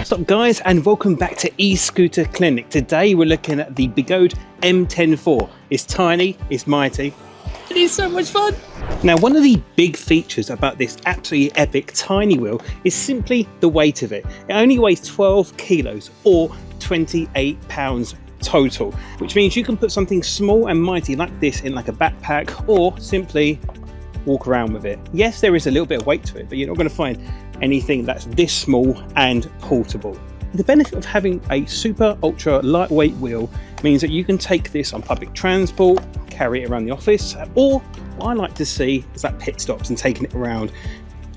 What's up guys, and welcome back to Escooter Clinic. Today we're looking at the Begode Mten4. It's tiny, it's mighty, it is so much fun. Now, one of the big features about this absolutely epic tiny wheel is simply the weight of it. It only weighs 12 kilos or 28 pounds total, which means you can put something small and mighty like this in like a backpack or simply walk around with it. Yes, there is a little bit of weight to it, but you're not going to find anything that's this small and portable. The benefit of having a super ultra lightweight wheel means that you can take this on public transport, carry it around the office, or what I like to see is like pit stops and taking it around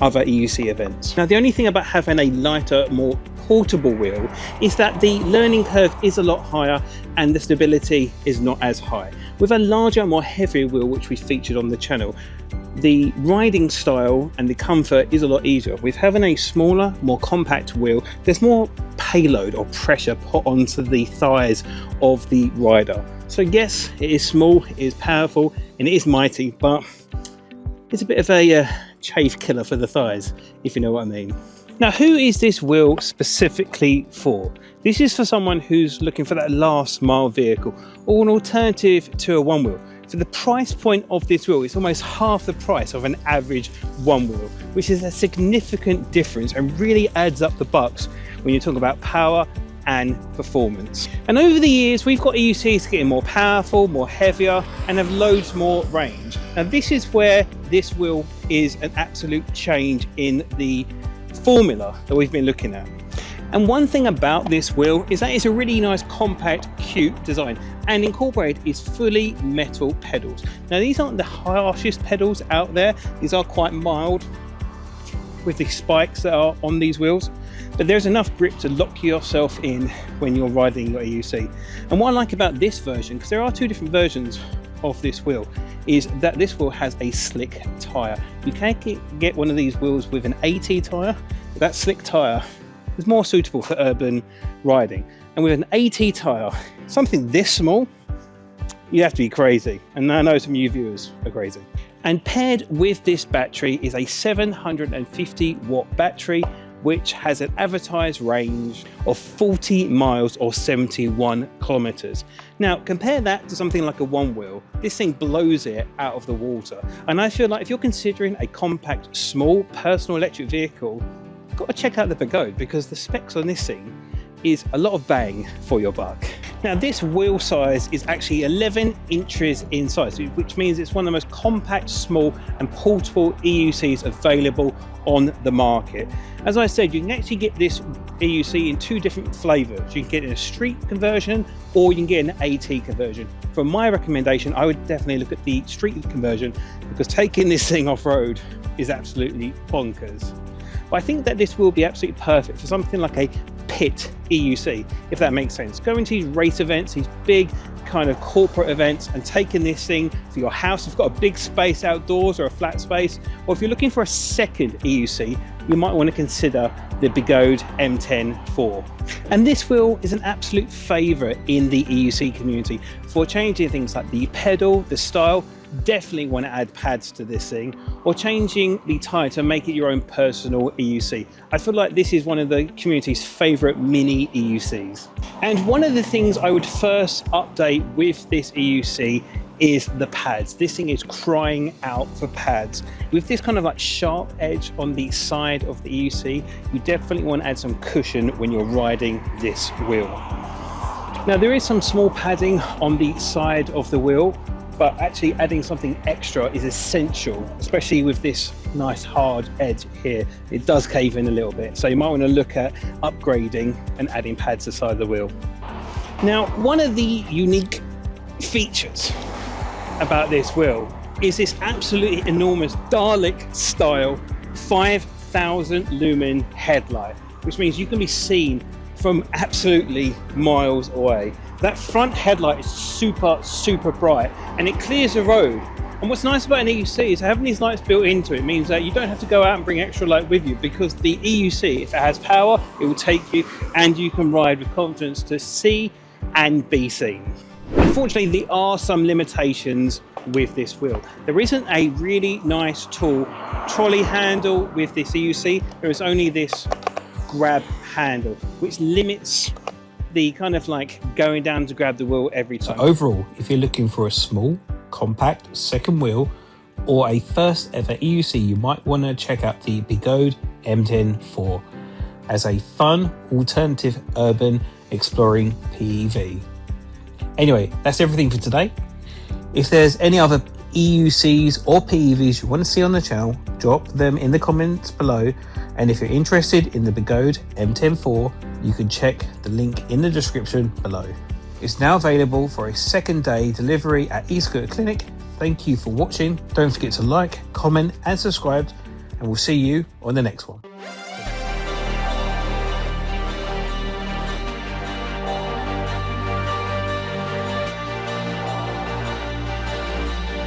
other EUC events. Now, the only thing about having a lighter, more portable wheel is that the learning curve is a lot higher and the stability is not as high. With a larger, more heavier wheel, which we featured on the channel, the riding style and the comfort is a lot easier. With having a smaller, more compact wheel, there's more payload or pressure put onto the thighs of the rider. So yes, it is small, it is powerful, and it is mighty, but it's a bit of a chafe killer for the thighs, if you know what I mean. Now, who is this wheel specifically for? This is for someone who's looking for that last mile vehicle or an alternative to a one wheel. For the price point of this wheel, it's almost half the price of an average one wheel, which is a significant difference and really adds up the bucks when you talk about power and performance. And over the years, we've got EUCs getting more powerful, more heavier, and have loads more range. Now, this is where this wheel is an absolute change in the formula that we've been looking at. And one thing about this wheel is that it's a really nice, compact, cute design, and incorporated is fully metal pedals. Now, these aren't the harshest pedals out there. These are quite mild with the spikes that are on these wheels, but there's enough grip to lock yourself in when you're riding your EUC. And what I like about this version, because there are two different versions of this wheel, is that this wheel has a slick tire. You can get one of these wheels with an AT tire, but that slick tire is more suitable for urban riding. And with an AT tire, something this small, you have to be crazy. And I know some of you viewers are crazy. And paired with this battery is a 750 watt battery, which has an advertised range of 40 miles or 71 kilometers. Now, compare that to something like a one wheel. This thing blows it out of the water. And I feel like if you're considering a compact, small, personal electric vehicle, you've got to check out the Begode, because the specs on this thing is a lot of bang for your buck. Now, this wheel size is actually 11 inches in size, which means it's one of the most compact, small and portable EUCs available on the market. As I said, you can actually get this EUC in two different flavors. You can get it in a street conversion or you can get an AT conversion. For my recommendation, I would definitely look at the street conversion, because taking this thing off-road is absolutely bonkers. But I think that this will be absolutely perfect for something like a pit EUC, if that makes sense. Going to these race events, these big kind of corporate events, and taking this thing for your house. If you've got a big space outdoors or a flat space, or if you're looking for a second EUC, you might want to consider the Begode Mten4. And this wheel is an absolute favorite in the EUC community for changing things like the pedal, the style. Definitely want to add pads to this thing, or changing the tire to make it your own personal EUC. I feel like this is one of the community's favorite mini EUCs. And one of the things I would first update with this EUC is the pads. This thing is crying out for pads. With this kind of like sharp edge on the side of the EUC, you definitely want to add some cushion when you're riding this wheel. Now, there is some small padding on the side of the wheel, but actually adding something extra is essential, especially with this nice hard edge here. It does cave in a little bit, so you might want to look at upgrading and adding pads to the side of the wheel. Now, one of the unique features about this wheel is this absolutely enormous Dalek style 5,000 lumen headlight, which means you can be seen from absolutely miles away. That front headlight is super bright and it clears the road. And what's nice about an EUC is having these lights built into it means that you don't have to go out and bring extra light with you, because the EUC, if it has power, it will take you and you can ride with confidence to see and be seen. Unfortunately, there are some limitations with this wheel. There isn't a really nice tall trolley handle with this EUC. There is only this grab handle, which limits the kind of like going down to grab the wheel every time. So overall, if you're looking for a small, compact second wheel or a first ever EUC, you might want to check out the Begode Mten4 as a fun, alternative, urban, exploring PEV. Anyway, that's everything for today. If there's any other EUCs or PEVs you want to see on the channel, drop them in the comments below. And if you're interested in the Begode Mten4, you can check the link in the description below. It's now available for a second day delivery at Escooter Clinic. Thank you for watching. Don't forget to like, comment and subscribe, and we'll see you on the next one.